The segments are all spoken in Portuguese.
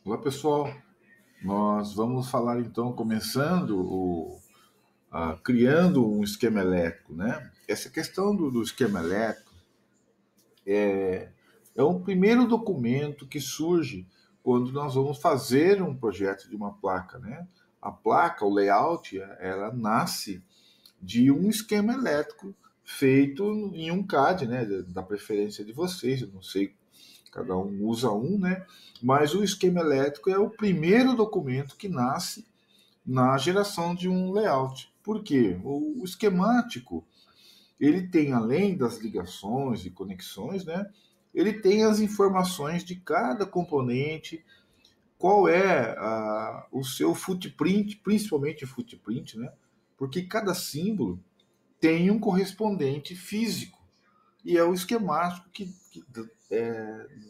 Olá pessoal, nós vamos falar então, começando criando um esquema elétrico, né? Essa questão do esquema elétrico é um primeiro documento que surge quando nós vamos fazer um projeto de uma placa, né? A placa, o layout, ela nasce de um esquema elétrico feito em um CAD, né? Da preferência de vocês, eu não sei, cada um usa um, né? Mas o esquema elétrico é o primeiro documento que nasce na geração de um layout. Por quê? O esquemático, ele tem, além das ligações e conexões, né? Ele tem as informações de cada componente, qual é o seu footprint, principalmente footprint, né? Porque cada símbolo tem um correspondente físico e é o esquemático que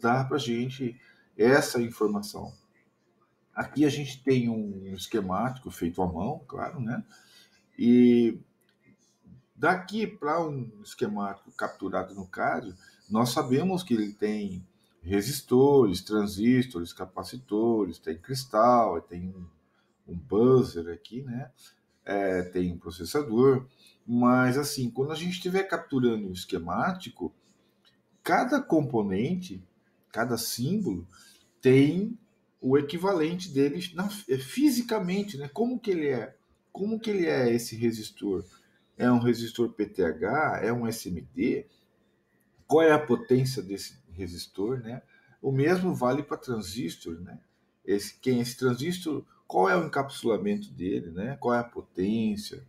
dá para a gente essa informação. Aqui a gente tem um esquemático feito à mão, claro, né? E daqui para um esquemático capturado no CAD, nós sabemos que ele tem resistores, transistores, capacitores, tem cristal, tem um buzzer aqui, né? Tem um processador. Mas assim, quando a gente estiver capturando um esquemático, cada componente, cada símbolo tem o equivalente dele fisicamente, né? Como que ele é? Como que ele é esse resistor? É um resistor PTH? É um SMD? Qual é a potência desse resistor, né? O mesmo vale para transistor, né? Quem é esse transistor? Qual é o encapsulamento dele, né? Qual é a potência?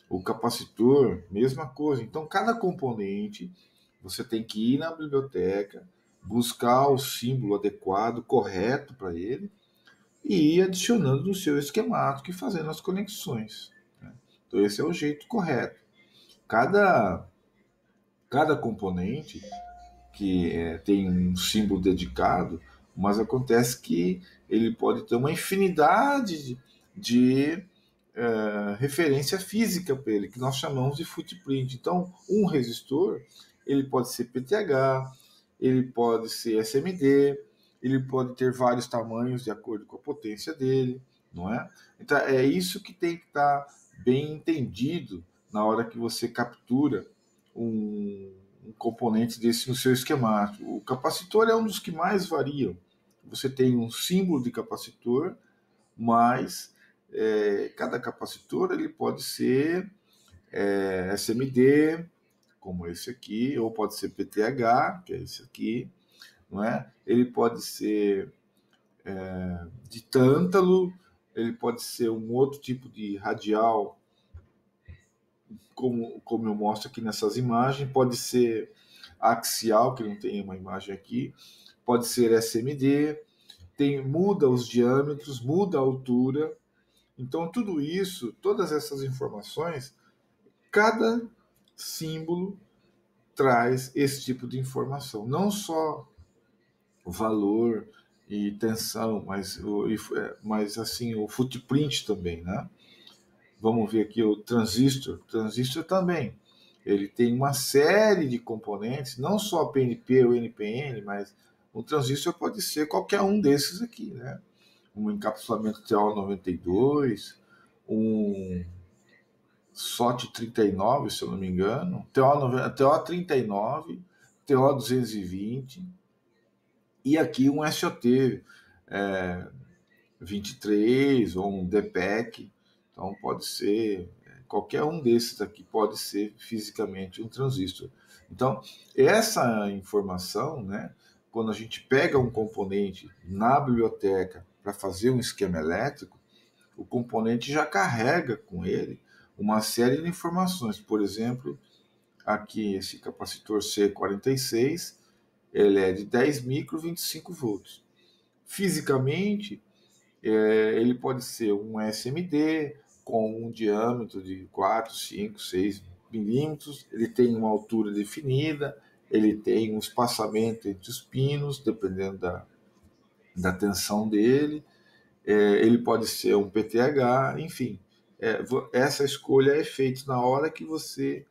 O capacitor, mesma coisa. Então, cada componente você tem que ir na biblioteca, buscar o símbolo adequado, correto para ele, e ir adicionando no seu esquemático e fazendo as conexões, né? Então, esse é o jeito correto. Cada, cada componente tem um símbolo dedicado, mas acontece que ele pode ter uma infinidade de referência física para ele, que nós chamamos de footprint. Então, um resistor, ele pode ser PTH, ele pode ser SMD, ele pode ter vários tamanhos de acordo com a potência dele, não é? Então, é isso que tem que estar bem entendido na hora que você captura um componente desse no seu esquemático. O capacitor é um dos que mais variam. Você tem um símbolo de capacitor, mas cada capacitor ele pode ser SMD, como esse aqui, ou pode ser PTH, que é esse aqui, não é? Ele pode ser de tântalo, ele pode ser um outro tipo de radial, como eu mostro aqui nessas imagens, pode ser axial, que não tem uma imagem aqui, pode ser SMD, muda os diâmetros, muda a altura. Então, tudo isso, todas essas informações, cada símbolo traz esse tipo de informação. Não só o valor e tensão, mas assim, o footprint também, né? Vamos ver aqui o transistor. O transistor também. Ele tem uma série de componentes, não só PNP ou NPN, mas o transistor pode ser qualquer um desses aqui, né? Um encapsulamento TO92, um SOT 39, se eu não me engano, TO39, TO220 e aqui um SOT 23 ou um DPEC. Então pode ser qualquer um desses aqui, pode ser fisicamente um transistor. Então, essa informação, né, quando a gente pega um componente na biblioteca para fazer um esquema elétrico, o componente já carrega com ele uma série de informações. Por exemplo, aqui esse capacitor C46, ele é de 10 micro 25 volts. Fisicamente, ele pode ser um SMD com um diâmetro de 4, 5, 6 milímetros, ele tem uma altura definida, ele tem um espaçamento entre os pinos, dependendo da tensão dele, ele pode ser um PTH, enfim. Essa escolha é feita na hora que você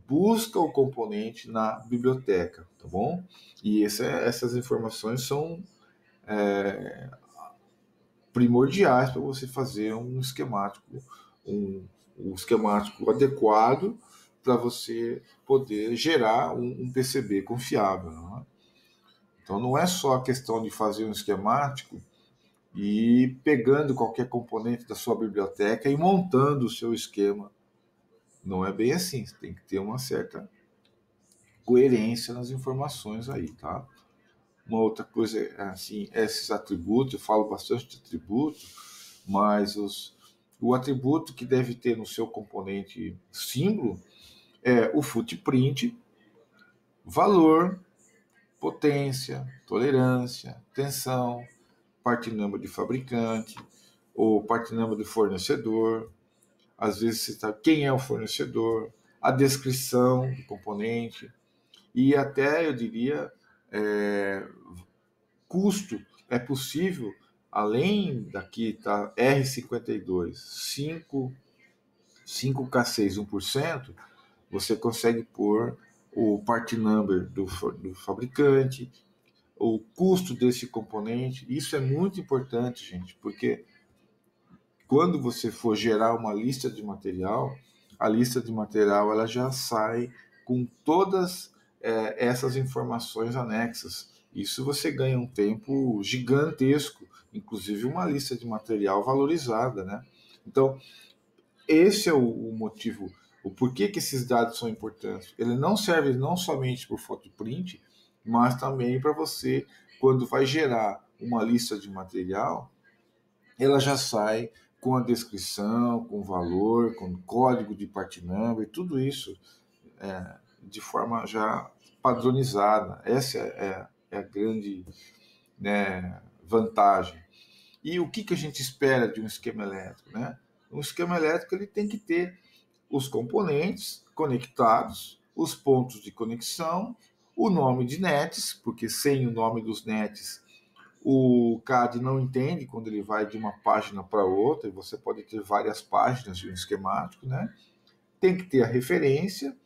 busca o componente na biblioteca, tá bom? E essas informações são primordiais para você fazer um esquemático adequado para você poder gerar um PCB confiável. Não é? Então não é só a questão de fazer um esquemático e pegando qualquer componente da sua biblioteca e montando o seu esquema. Não é bem assim, você tem que ter uma certa coerência nas informações aí, tá? Uma outra coisa é assim, esses atributos, eu falo bastante de atributos, mas o atributo que deve ter no seu componente símbolo é o footprint, valor, potência, tolerância, tensão, part number de fabricante, ou part number de fornecedor. Às vezes você sabe quem é o fornecedor, a descrição do componente e até, eu diria, custo. É possível, além daqui tá R52, 5K6, 1%, você consegue pôr o part number do fabricante, o custo desse componente. Isso é muito importante, gente, porque quando você for gerar uma lista de material, a lista de material ela já sai com todas essas informações anexas. Isso você ganha um tempo gigantesco, inclusive uma lista de material valorizada, né? Então, esse é o motivo, o porquê que esses dados são importantes. Ele não serve não somente por footprint, mas também para você, quando vai gerar uma lista de material, ela já sai com a descrição, com o valor, com o código de part number, tudo isso de forma já padronizada. Essa é a grande, né, vantagem. E o que a gente espera de um esquema elétrico? Né? Um esquema elétrico ele tem que ter os componentes conectados, os pontos de conexão, o nome de nets, porque sem o nome dos nets o CAD não entende quando ele vai de uma página para outra, e você pode ter várias páginas de um esquemático, né? Tem que ter a referência,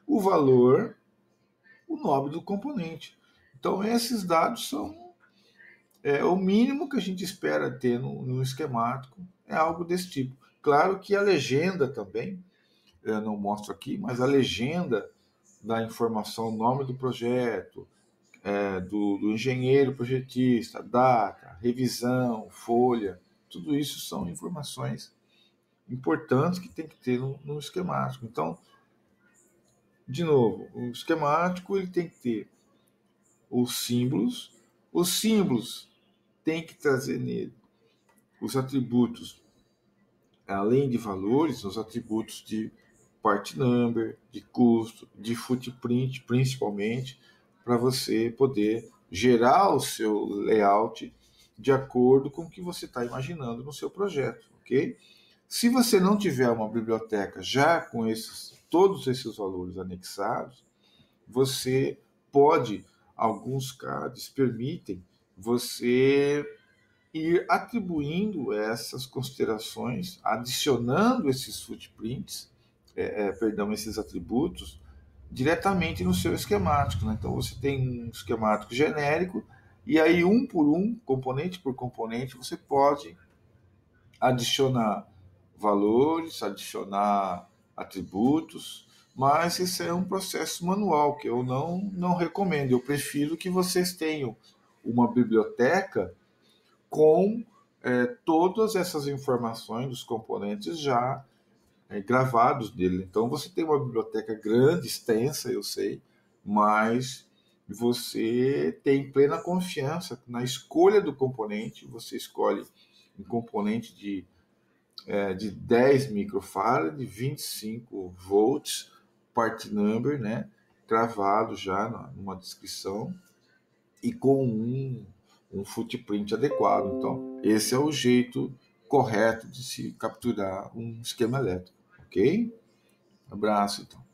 o valor, o nome do componente. Então, esses dados são o mínimo que a gente espera ter no esquemático, é algo desse tipo. Claro que a legenda também, eu não mostro aqui, mas a legenda da informação, o nome do projeto, do engenheiro projetista, data, revisão, folha, tudo isso são informações importantes que tem que ter no esquemático. Então, de novo, o esquemático ele tem que ter os símbolos tem que trazer nele os atributos, além de valores, os atributos de part number, de custo, de footprint, principalmente, para você poder gerar o seu layout de acordo com o que você está imaginando no seu projeto, ok? Se você não tiver uma biblioteca já com todos esses valores anexados, você pode, alguns CADs permitem você ir atribuindo essas considerações, adicionando esses footprints, esses atributos, diretamente no seu esquemático. Né? Então você tem um esquemático genérico, e aí um por um, componente por componente, você pode adicionar valores, adicionar atributos, mas isso é um processo manual que eu não recomendo. Eu prefiro que vocês tenham uma biblioteca com todas essas informações dos componentes já gravados dele. Então você tem uma biblioteca grande, extensa, eu sei, mas você tem plena confiança na escolha do componente. Você escolhe um componente de 10 microfarad, de 25 volts, part number, né, gravado já numa descrição e com um footprint adequado. Então, esse é o jeito correto de se capturar um esquema elétrico, ok? Abraço, então.